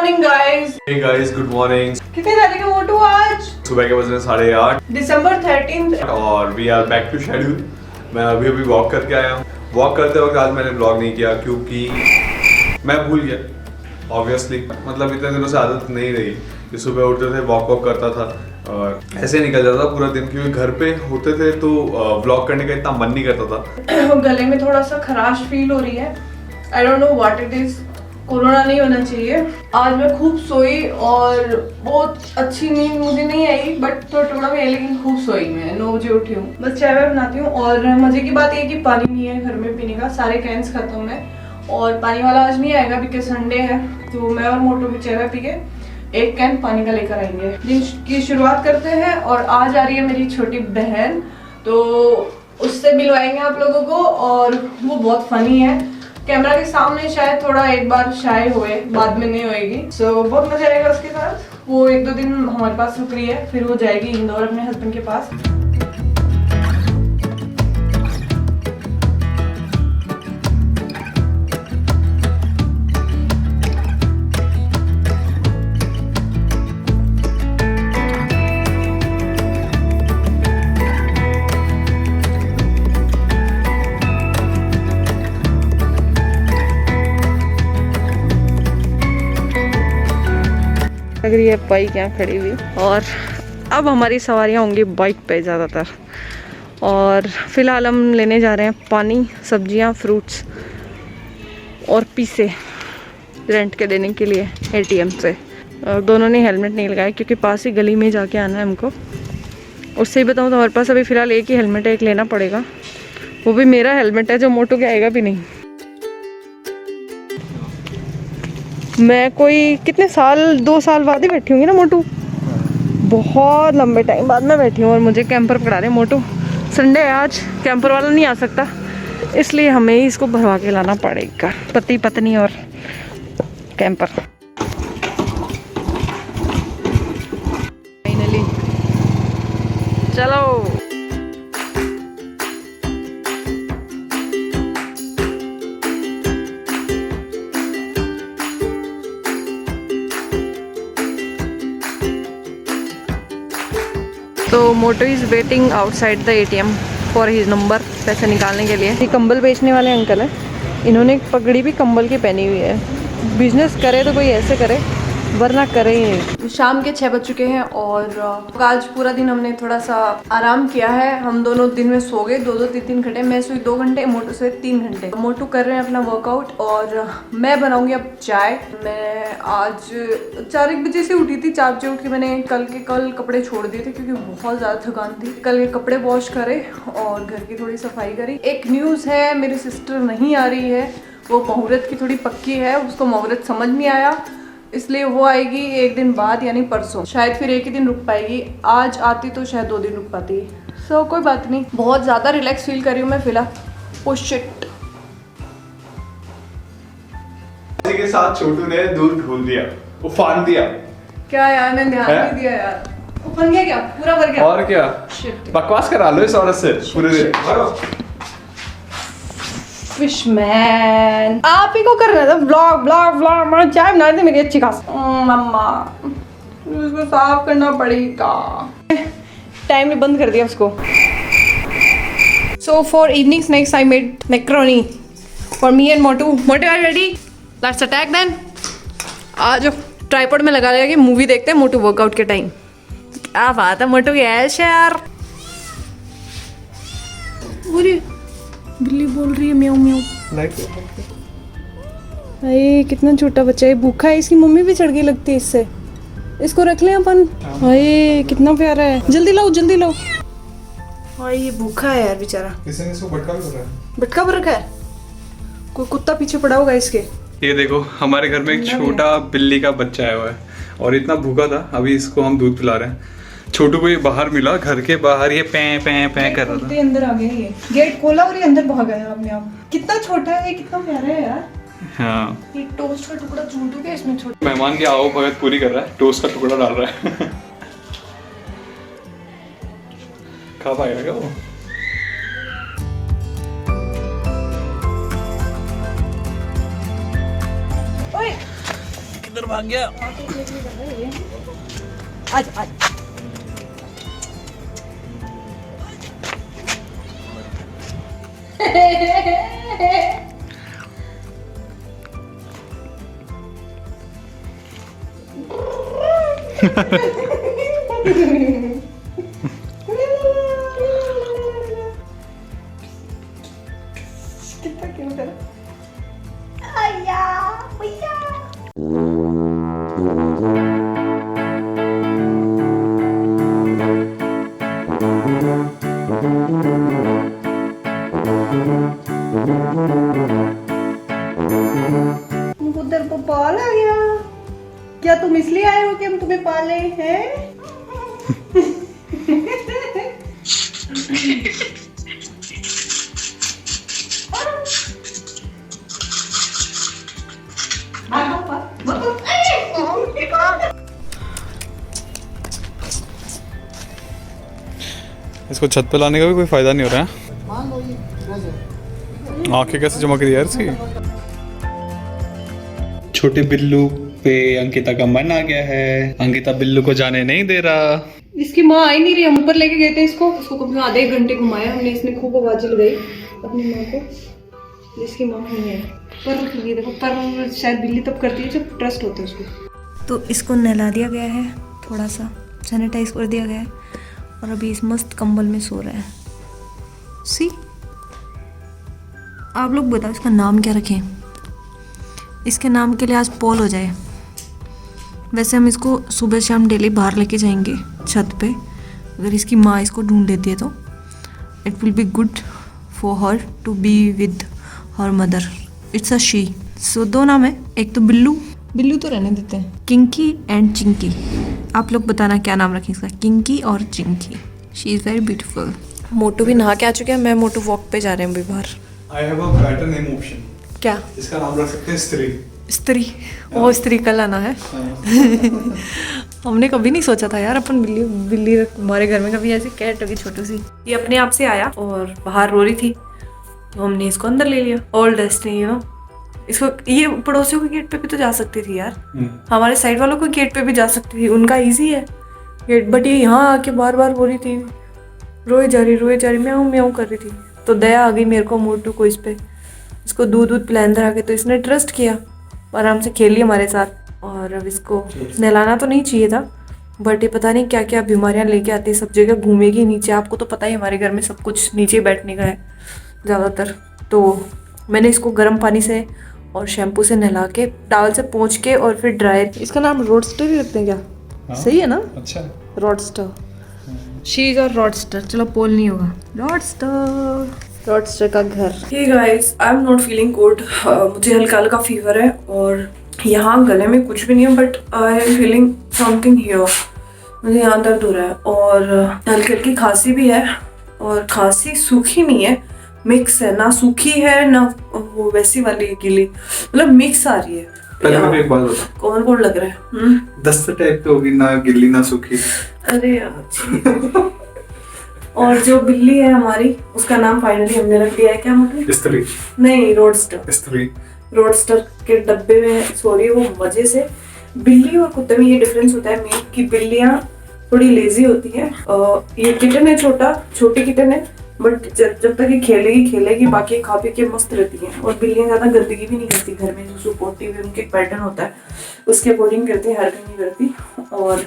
Morning guys. Hey guys, good morning. कितने तारीख है मोटू आज? सुबह के बज रहे 8:30 दिसंबर 13 और we are back to schedule. मैं अभी वॉक करके आया हूँ। वॉक करते वक्त आज मैंने ब्लॉग नहीं किया क्योंकि मैं भूल गया ऑब्वियसली। मतलब इतने दिनों से आदत नहीं रही कि सुबह उठते थे वॉक करता था और ऐसे निकल जाता था पूरा दिन, क्योंकि घर पे होते थे तो व्लॉग करने का इतना मन नहीं करता था। गले में थोड़ा सा खराश फील हो रही है। I don't know what it is. Corona नहीं होना चाहिए। आज मैं खूब सोई और बहुत अच्छी नींद मुझे नहीं आई, बट थोड़ा टुकड़ा भी है, लेकिन खूब सोई। मैं 9 बजे उठी हूँ। बस चाय वाय बनाती हूँ और मजे की बात ये है कि पानी नहीं है घर में पीने का। सारे कैंस खत्म है और पानी वाला आज नहीं आएगा बिकॉज संडे है। तो मैं और मोटू भी चाय वाय पी के एक कैन पानी का लेकर आएंगे। दिन की शुरुआत करते हैं और आज आ रही है मेरी छोटी बहन, तो उससे मिलवाएंगे आप लोगों को और वो बहुत फनी है। कैमरा के सामने शायद थोड़ा एक बार शाय हुए, बाद में नहीं होएगी। सो बहुत मजा आएगा उसके साथ। वो 1-2 दिन हमारे पास रुक रही है, फिर वो जाएगी इंदौर अपने हस्बैंड के पास। लग रही है बाइक यहाँ खड़ी हुई। और अब हमारी सवारियाँ होंगी बाइक पे ज़्यादातर। और फिलहाल हम लेने जा रहे हैं पानी, सब्जियाँ, फ्रूट्स और पीसे रेंट के देने के लिए एटीएम से। और दोनों ने हेलमेट नहीं लगाया क्योंकि पास ही गली में जाके आना है हमको। उससे ही बताऊँ तो हमारे पास अभी फ़िलहाल एक ही हेलमेट है, एक लेना पड़ेगा। वो भी मेरा हेलमेट है जो मोटू के आएगा भी नहीं। मैं कोई कितने साल, 2 साल बाद ही बैठी होंगी ना मोटू। बहुत लंबे टाइम बाद मैं बैठी हूँ और मुझे कैंपर पकड़ा रहे हैं। मोटू संडे है आज, कैंपर वाला नहीं आ सकता, इसलिए हमें ही इसको भरवा के लाना पड़ेगा। पति पत्नी और कैंपर। फाइनली चलो। तो Motu is waiting outside the ATM for his number, पैसे निकालने के लिए। ये कंबल बेचने वाले अंकल हैं। इन्होंने एक पगड़ी भी कंबल की पहनी हुई है। बिजनेस करे तो कोई ऐसे करे, वरना करे ही नहीं। शाम के 6 बज चुके हैं और आज पूरा दिन हमने थोड़ा सा आराम किया है। हम दोनों दिन में सो गए 2-2, 3-3 घंटे। मैं सोई 2 घंटे, मोटू सोए 3 घंटे। मोटू कर रहे हैं अपना वर्कआउट और मैं बनाऊंगी अब चाय। मैं आज 4-1 बजे से उठी थी। 4 बजे उठ के मैंने कल कपड़े छोड़ दिए थे क्योंकि बहुत ज़्यादा थकान थी। कल के कपड़े वॉश करे और घर की थोड़ी सफाई करी। एक न्यूज़ है, मेरी सिस्टर नहीं आ रही है। वो मुहूर्त की थोड़ी पक्की है, उसको मुहूर्त समझ नहीं आया, इसलिए वो आएगी 1 दिन बाद यानी परसों। शायद फिर 1 ही दिन रुक पाएगी। आज आती तो शायद 2 दिन रुक पाती। सो कोई बात नहीं। बहुत ज़्यादा रिलैक्स फील कर रही हूँ मैं फिलहाल। Oh shit. इसी के साथ छोटू ने दूध खोल दिया, उफान दिया। क्या यार, मैंने ध्यान नहीं दिया यार। बन गया क्या? पूरा भर गया? और क्या, शिट। बकवास करा लो इस औरत से पूरे दिन। फिशमैन आप ही को कर रहे थे व्लॉग व्लॉग व्लॉग। मैं चाय बना रही थी मेरी अच्छी खास। मम्मा उसको साफ करना पड़ेगा। टाइम भी बंद कर दिया उसको। So for evening snacks I made macaroni for me and Motu. Motu are ready? Let's attack then. आज ट्राइपॉड में लगा लेगा कि मूवी देखते हैं मोटू वर्कआउट के टाइम। क्या बात है मोटू की ऐश है यार। बिल्ली बोल रही है म्याऊं म्याऊं। अरे कितना छोटा बच्चा है, भूखा है। इसकी मम्मी भी चढ़ गई लगती है इससे। इसको रख लें अपन। अरे कितना प्यारा है। जल्दी लाओ जल्दी लाओ। अरे ये भूखा है यार बेचारा। किसी ने इसको भटका भी रखा है। भटका भी रखा है। कोई कुत्ता पीछे पड़ा होगा इसके। ये देखो, हमारे घर में एक छोटा बिल्ली का बच्चा आया हुआ है और इतना भूखा था। अभी इसको हम दूध पिला रहे हैं। छोटू को ये बाहर मिला, घर के बाहर ये पैं पैं पैं कर रहा था। अंदर आ गया, ये गेट खोला और ये अंदर भाग गया अपने आप। कितना छोटा है, कितना प्यारा है यार। हाँ, ये टोस्ट का टुकड़ा छोटू के इसमें छोटा। मेहमान की आओ भगत पूरी कर रहा है, टोस्ट का टुकड़ा डाल रहा है। खा पाएगा क्या वो? आज आज कितना क्यूट है। आया भैया। तुमको तेरे को पाल आ गया क्या? तुम इसलिए आए हो कि हम तुम्हें पाले हैं? इसको छत पे लाने का भी कोई फायदा नहीं हो रहा है। आंखें कैसे चमक रही है यार इसकी। छोटे बिल्लू पे अंकिता का मन आ गया है। अंकिता बिल्लू को जाने नहीं दे रहा। इसकी माँ आई नहीं रही, हम ऊपर लेके गए थे इसको कम से आधे एक घंटे घुमाया हमने। इसने खूब आवाज लगाई अपनी माँ को, जिसकी माँ नहीं है। पर ये देखो, पर शायद बिल्ली तब करती है जब ट्रस्ट होता है उसको। तो इसको नहला दिया गया है, थोड़ा सा सैनिटाइज कर दिया गया है और अभी इस मस्त कंबल में सो रहा है। सी, आप लोग बताओ इसका नाम क्या रखें? इसके नाम के लिए आज पोल हो जाए। वैसे हम इसको सुबह शाम डेली बाहर लेके जाएंगे छत पे। अगर इसकी माँ इसको ढूंढ देती है तो it will be good for her to be with her mother. It's a she. So दो नाम है, एक तो बिल्लू, बिल्लू तो रहने देते हैं, किंकी एंड चिंकी। आप लोग बताना क्या नाम रखें इसका, किंकी और Chinki. She is very beautiful. Motu भी नहा के आ चुके हैं, मैं मोटू वॉक पे जा रहे हैं अभी बाहर। I have a better name option. क्या? इसका नाम रख सकते हैं स्त्री। स्त्री? वो स्त्री का लाना है। हमने कभी नहीं सोचा था यार अपन बिल्ली हमारे घर में कभी ऐसी कैट होगी छोटी सी। ये अपने आप से आया और बाहर रो रही थी तो हमने इसको अंदर ले लिया। All destiny, you know. इसको ये पड़ोसियों के गेट पे भी तो जा सकती थी यार, हमारे साइड वालों के गेट पे भी जा सकती थी, उनका इजी है गेट। बट ये यहाँ आके बार बार रो रही थी, रोए जा रही, म्याऊं म्याऊं कर रही थी। तो दया आ गई मेरे को मोटू को इस पे। इसको दूध पिलाया अंदर आके, तो इसने ट्रस्ट किया, आराम से खेली हमारे साथ। और अब इसको नहलाना तो नहीं चाहिए था, बट ये पता नहीं क्या क्या बीमारियां लेके आती है, सब जगह घूमेगी नीचे। आपको तो पता ही हमारे घर में सब कुछ नीचे बैठने का है ज़्यादातर। तो मैंने इसको गर्म पानी से और शैम्पू से नहला के, टावल से पोंछ के और फिर ड्रायर। इसका नाम रोडस्टर ही रखते हैं क्या? हाँ? सही है ना? अच्छा, रोडस्टर। शी इज और रोडस्टर। चलो पोल नहीं होगा, रोडस्टर का घर। Hey guys, I am not feeling good. मुझे हल्का हल्का फीवर है और यहाँ गले में कुछ भी नहीं है, but I am feeling something here. मुझे यहाँ दर्द हो रहा है और हल्की हल्की खांसी भी है। और खांसी सूखी नहीं है, मिक्स है, ना सूखी है ना वो वैसी वाली गीली, मतलब मिक्स आ रही है। पहले मुझे एक बात बता, कौन कौन लग रहा है? दस्त टाइप तो होगी, ना गिल्ली ना सूखी। अरे यार। और जो बिल्ली है हमारी, उसका नाम फाइनली हमने रख दिया है, क्या मतलब? स्त्री नहीं, रोडस्टर। स्त्री रोडस्टर के डब्बे में सो रही है वो मजे से। बिल्ली और कुत्ते में ये डिफरेंस होता है मेन कि बिल्लियाँ थोड़ी लेजी होती है। ये किटन है, छोटी किटन है, बट जब तक ये खेलेगी, बाकी खा पी के मस्त रहती हैं। और बिल्लियाँ ज़्यादा गंदगी भी नहीं करती घर में, जो सपोर्टिव है उनके पैटर्न होता है उसके अकॉर्डिंग करती है, हर कहीं नहीं करती। और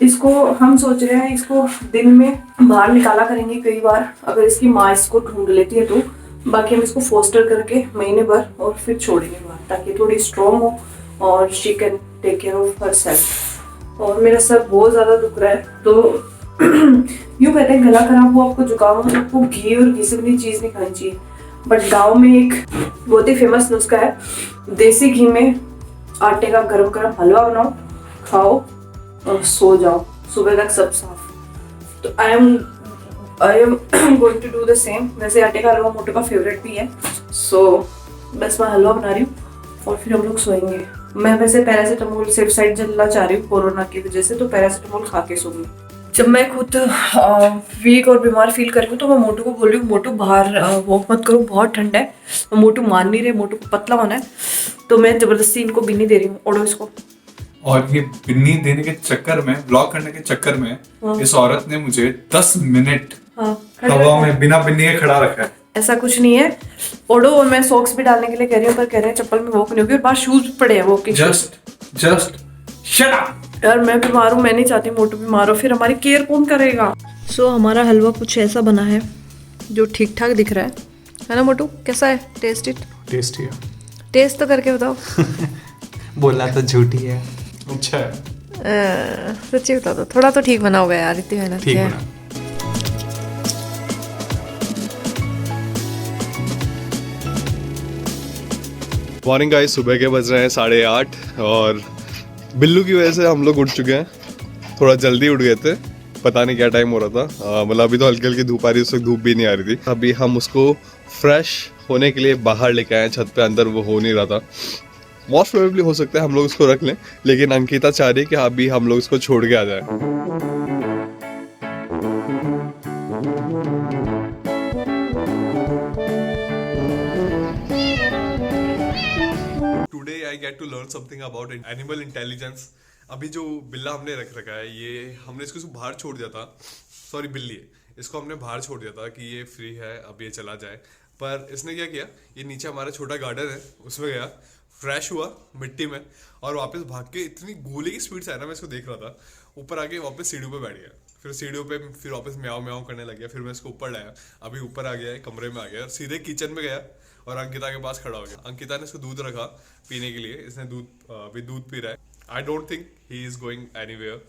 इसको हम सोच रहे हैं, इसको दिन में बाहर निकाला करेंगे कई बार, अगर इसकी माँ इसको ढूंढ लेती है तो। बाकी हम इसको फोस्टर करके महीने भर और फिर छोड़ेंगे बाहर, ताकि थोड़ी स्ट्रॉन्ग हो और she can take care of her self. और मेरा सर बहुत ज़्यादा दुख रहा है, तो यूँ कहते हैं गला खराब हो, आपको जुकाम हो, तो आपको घी और घी से बनी चीज़ नहीं खानी चाहिए। बट गाँव में एक बहुत ही फेमस नुस्खा है, देसी घी में आटे का गरम गरम हलवा बनाओ, खाओ और सो जाओ, सुबह तक सब साफ। तो I am going to do the same. वैसे आटे का हलवा मोटू का फेवरेट भी है, सो बस मैं हलवा बना रही हूँ और फिर हम लोग सोएंगे। मैं वैसे पैरासीटामोल सेफ साइड चलना चाह रही हूँ कोरोना की वजह से, तो पैरासीटामोल खा के सोऊंगी। जब मैं खुद वीक और बीमार फील कर रही हूँ तो मैं मोटू को बोल रही हूँ, मोटू बाहर वॉक मत करो, बहुत ठंडा है। मोटू मान नहीं रहे, मोटू को पतला होना है, तो मैं ज़बरदस्ती इनको भी नहीं दे रही हूँ। ओढ़ो इसको, और ये बिन्नी देने के चक्कर में, ब्लॉग करने के चक्कर में इस औरत ने मुझे 10 मिनट हवा में बिना बिन्नी के खड़ा रखा है। ऐसा कुछ नहीं है ओडो, और मैं सॉक्स भी डालने के लिए कह रही हूँ, पर कह रहे हैं चप्पल में वॉक नहीं होगी और बाहर शूज पड़े हैं वॉकिंग। जस्ट शट अप यार मैं बीमार हूँ, मैं नहीं चाहती मोटू बीमार हो, फिर हमारी केयर कौन करेगा। सो हमारा हलवा कुछ ऐसा बना है जो ठीक ठाक दिख रहा है ना मोटू? कैसा है? टेस्टी है। टेस्ट तो करके बताओ। बोला तो झूठी है। अच्छा है। सच्ची बता दो, थोड़ा तो ठीक बना होगा यार, इतनी मेहनत ठीक है। बना। मॉर्निंग गाइस, सुबह के बज रहे हैं 8:30 और बिल्लू की वजह से हम लोग उठ चुके हैं। थोड़ा जल्दी उठ गए थे, पता नहीं क्या टाइम हो रहा था। मतलब अभी तो हल्की हल्की धूप आ रही है, उस वक्त धूप भी नहीं आ रही थी। अभी हम उसको फ्रेश होने के लिए बाहर लेके आए छत पे, अंदर वो हो नहीं रहा था। मोस्ट प्रोबेबली हो सकता है हम लोग उसको रख लें, लेकिन अंकिता चाह रही है कि अभी हम लोग उसको छोड़ के आ जाए। Today I get to learn something about animal intelligence. अभी जो बिल्ला हमने रख रखा है, ये हमने इसको बाहर छोड़ दिया था। सॉरी बिल्ली है, इसको हमने बाहर छोड़ दिया था कि ये फ्री है, अब ये चला जाए। पर इसने क्या किया, ये नीचे हमारा छोटा गार्डन है उसमें गया, फ्रेश हुआ मिट्टी में और वापस भाग के इतनी गोली की स्पीड से आया ना, मैं इसको देख रहा था। ऊपर आके वापस सीढ़ियों पे बैठ गया, फिर सीढ़ियों पे फिर वापस म्याऊं म्याऊं करने लग गया। फिर मैं इसको ऊपर लाया, अभी ऊपर आ गया है, कमरे में आ गया और सीधे किचन में गया और अंकिता के पास खड़ा हो गया। अंकिता ने इसको दूध रखा पीने के लिए, इसने अभी दूध पी रहा है। I don't think he is going anywhere,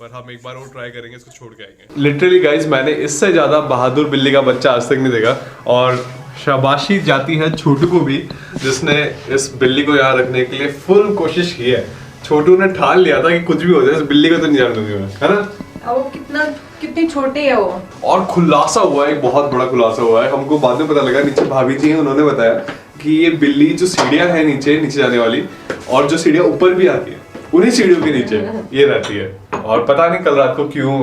पर हम एक बार और ट्राई करेंगे, इसको छोड़ के आएंगे। लिटरली गाइज, मैंने इससे ज्यादा बहादुर बिल्ली का बच्चा आज तक नहीं देखा। और शाबाशी जाती है छोटू को भी, जिसने इस बिल्ली को यहाँ रखने के लिए फुल कोशिश की है। छोटू ने ठान लिया था कि कुछ भी हो जाए इस बिल्ली को तो नहीं जाने दूंगी मैं, है ना? वो कितनी छोटी है वो। और खुलासा हुआ है, एक बहुत बड़ा खुलासा हुआ है। हमको बाद में पता लगा, नीचे भाभी जी हैं, उन्होंने बताया कि ये बिल्ली जो सीढ़ियां हैं नीचे जाने वाली, और जो सीढ़ियां ऊपर भी आती है, उन्हीं सीढ़ियों के नीचे ये रहती है। और पता नहीं कल रात को क्यों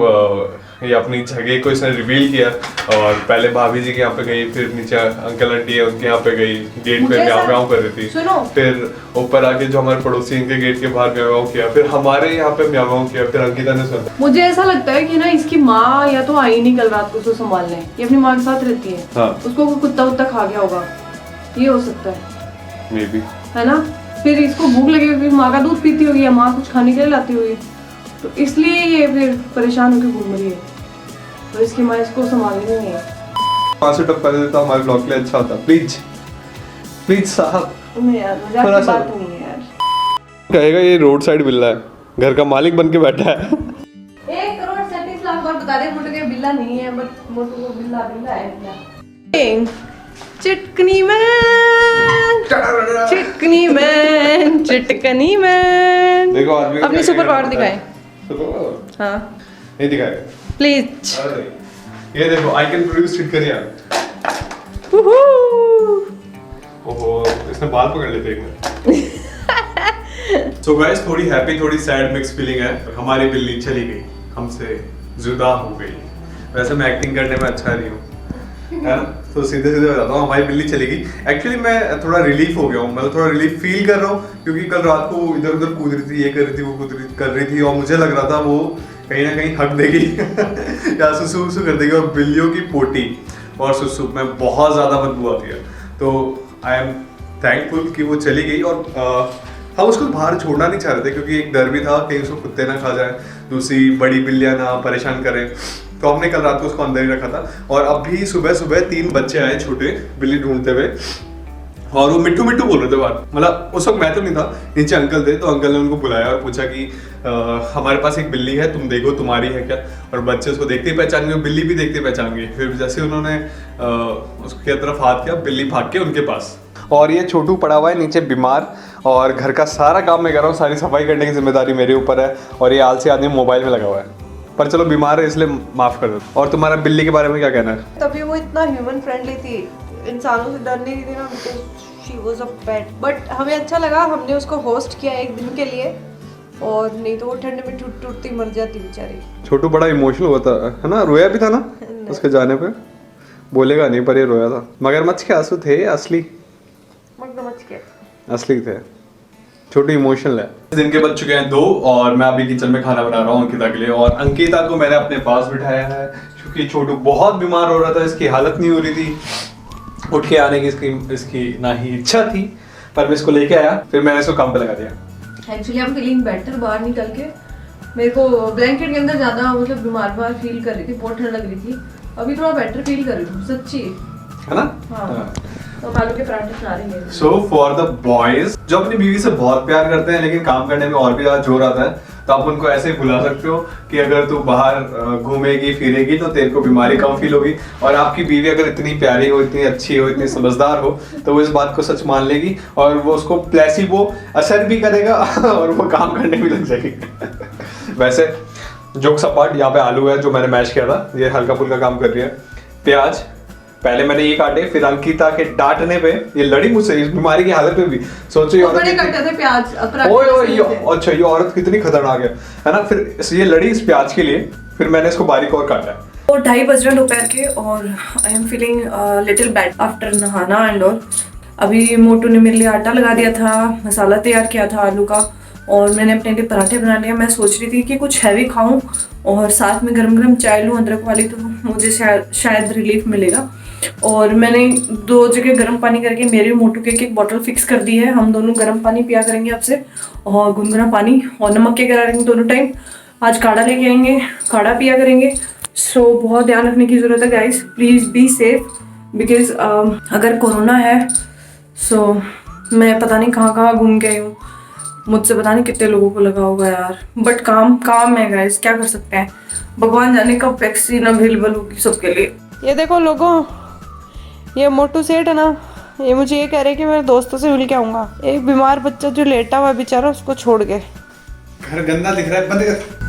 ये अपनी जगह को इसने रिवील किया, और पहले भाभी जी के यहाँ पे गई, फिर नीचे अंकल आंटी है उनके यहाँ पे गई, गेट पे म्याऊं म्याऊं कर रही थी। फिर ऊपर आके जो हमारे पड़ोसी इनके गेट के बाहर म्याऊं म्याऊं किया, फिर हमारे यहाँ पे म्याऊं म्याऊं किया, फिर अंकिता ने सुना। मुझे ऐसा लगता है कि ना इसकी माँ या तो आई नहीं कल रात को उसको संभालने, ये अपनी माँ के साथ रहती है। हाँ। उसको कोई कुत्ता उत्ता खा गया होगा, ये हो सकता है, मे बी, है ना? फिर इसको भूख लगी होगी, माँ का दूध पीती होगी या माँ कुछ खाने के लिए लाती होगी, तो इसलिए ये फिर परेशान होकर घूम रही है, तो इसकी माँ इसको संभालनी नहीं है। 5 टपका दे तो हमारे ब्लॉग के लिए अच्छा होता। प्लीज प्लीज साहब, नहीं यार, मजाक की बात नहीं है यार। कहेगा ये रोड साइड बिल्ला है, घर का मालिक बन के बैठा है। 1 करोड़ 37 लाख बार बता दे मोटू के बिल्ला नहीं है, बट मोटू को बिल्ला है क्या? चिटकनी मैन, चिटकनी मैन, चिटकनी मैन। देखो आदमी अपनी सुपर पावर दिखाए। हाँ नहीं दिखाएगा प्लीज। ये देखो, आई कैन प्रोड्यूस चिटकनियां। ओहो, इसने बाल पकड़ लेते एक मिनट। सो गाइस, थोड़ी हैप्पी थोड़ी सैड मिक्स फीलिंग है। हमारी बिल्ली चली गई, हमसे जुदा हो गई। वैसे मैं एक्टिंग करने में अच्छा नहीं हूँ, है ना? तो सीधे बताता हूँ, हमारी बिल्ली चली गई। एक्चुअली मैं थोड़ा रिलीफ हो गया हूँ, मतलब थोड़ा रिलीफ फील कर रहा हूँ, क्योंकि कल रात को इधर उधर कूद रही थी, ये कर रही थी, वो कर रही थी, और मुझे लग रहा था वो कहीं ना कहीं हक देगी या सुसु वसु कर देगी। और बिल्लियों की पोटी और सुसु में बहुत ज़्यादा बदबू आती है, तो आई एम थैंकफुल कि वो चली गई। और हम उसको बाहर छोड़ना नहीं चाह रहे थे, क्योंकि एक डर भी था कहीं उसको कुत्ते ना खा जाए, दूसरी बड़ी बिल्लियाँ ना परेशान करें, तो हमने कल रात को उसको अंदर ही रखा था। और अभी सुबह सुबह 3 बच्चे आए छोटे बिल्ली ढूंढते हुए, और वो मिट्टू मिट्टू बोल रहे थे बाहर। मतलब उस वक्त मैं तो नहीं था, नीचे अंकल थे, तो अंकल ने उनको बुलाया और पूछा कि हमारे पास एक बिल्ली है, तुम देखो तुम्हारी है क्या? और बच्चे उसको देखते ही पहचान गए, बिल्ली भी देखते पहचान गई। फिर जैसे उन्होंने उसकी तरफ हाथ किया, बिल्ली भाग के उनके पास। और ये छोटू पड़ा हुआ है नीचे बीमार, और घर का सारा काम मैं कर रहा हूँ, सारी सफाई करने की जिम्मेदारी मेरे ऊपर है, और ये आलसी आदमी मोबाइल में लगा हुआ है। पर चलो बीमार है इसलिए माफ कर दो। और तुम्हारा बिल्ली के बारे में क्या कहना है? तभी वो इतना ह्यूमन फ्रेंडली थी, इंसानों से डर नहीं रही थी ना, because she was a pet. But हमें अच्छा लगा, हमने उसको होस्ट किया 1 दिन के लिए, और नहीं तो वो ठंड में टूटती मर जाती बेचारी। छोटू बड़ा इमोशनल हुआ था, है ना? रोया भी था ना उसके जाने पे? बोलेगा नहीं, पर ये रोया था। मगरमच्छ के आंसू थे असली? मगरमच्छ के असली थे। छोटू इमोशनल है। दिन के बज चुके हैं 2 और मैं अभी किचन में खाना बना रहा हूँ अंकिता के लिए। और अंकिता को मैंने अपने पास बिठाया है क्योंकि छोटू बहुत बीमार हो रहा था, इसकी हालत नहीं हो रही थी, उठ के आने की इसकी ना ही इच्छा थी, पर मैं इसको लेके आया, फिर मैंने इसको काम पे लगा दिया। Actually I am feeling better. बाहर निकल के मेरे को ब्लैंकेट के अंदर ज़्यादा मतलब बीमार फील कर रही थी, बहुत ठंड लग रही थी। अभी थोड़ा बेटर फील कर रही हूँ सच्ची, है ना? हाँ। तो आलू के पराठे बना रही हैं। सो फॉर द बॉयज जो अपनी बीवी से बहुत प्यार करते हैं लेकिन काम करने में और भी ज्यादा जोर आता है, तो आप उनको ऐसे ही बुला सकते हो कि अगर तू बाहर घूमेगी फिरेगी तो तेरे को बीमारी कम फील होगी। और आपकी बीवी अगर इतनी प्यारी हो, इतनी अच्छी हो, इतनी समझदार हो, तो वो इस बात को सच मान लेगी और वो उसको प्लेसिबो असर भी करेगा और वो काम करने भी लग जाएगी। वैसे जोक्स अपार्ट, यहाँ पे आलू है जो मैंने मैश किया था, ये हल्का फुल्का काम कर रही है। प्याज पहले मैंने ये काटे, फिर अंकिता के डांटने पे ये लड़ी मुझसे इस बीमारी की हालत में भी। सोचो ये मैंने काटे थे प्याज। अच्छा ये औरत कितनी खतरनाक है ना? फिर ये लड़ी इस प्याज के लिए, फिर मैंने इसको बारीक और काटा है। और 2:30 बज रहे दोपहर के और I am feeling little bad after नहाना एंड ऑल। अभी मोटू ने मेरे लिए आटा लगा दिया था, मसाला तैयार किया था आलू का, और मैंने अपने लिए पराठे बना लिए। मैं सोच रही थी कि कुछ हैवी खाऊं और साथ में गरम गरम चाय लूं अदरक वाली, तो मुझे शायद रिलीफ मिलेगा। और मैंने 2 जगह गर्म पानी करके मेरे मोटू के एक बॉटल फिक्स कर दी है। हम दोनों गर्म पानी पिया करेंगे अब से, और गुनगुना पानी और नमक के करा करेंगे दोनों टाइम। आज काढ़ा लेके आएंगे, काढ़ा पिया करेंगे। सो बहुत ध्यान रखने की ज़रूरत है guys, please be safe because अगर कोरोना है सो मैं पता नहीं कहाँ घूम के आई हूँ, मुझसे पता नहीं कितने लोगों को लगा होगा यार, बट काम है गाइस, क्या कर सकते हैं। भगवान जाने कब वैक्सीन अवेलेबल होगी सबके लिए। ये देखो लोगों, ये मोटू सेठ है ना, ये मुझे ये कह रहे कि मेरे दोस्तों से मिल के आऊँगा। एक बीमार बच्चा जो लेटा हुआ है बेचारा, उसको छोड़ के। घर गंदा दिख रहा है, बंद कर।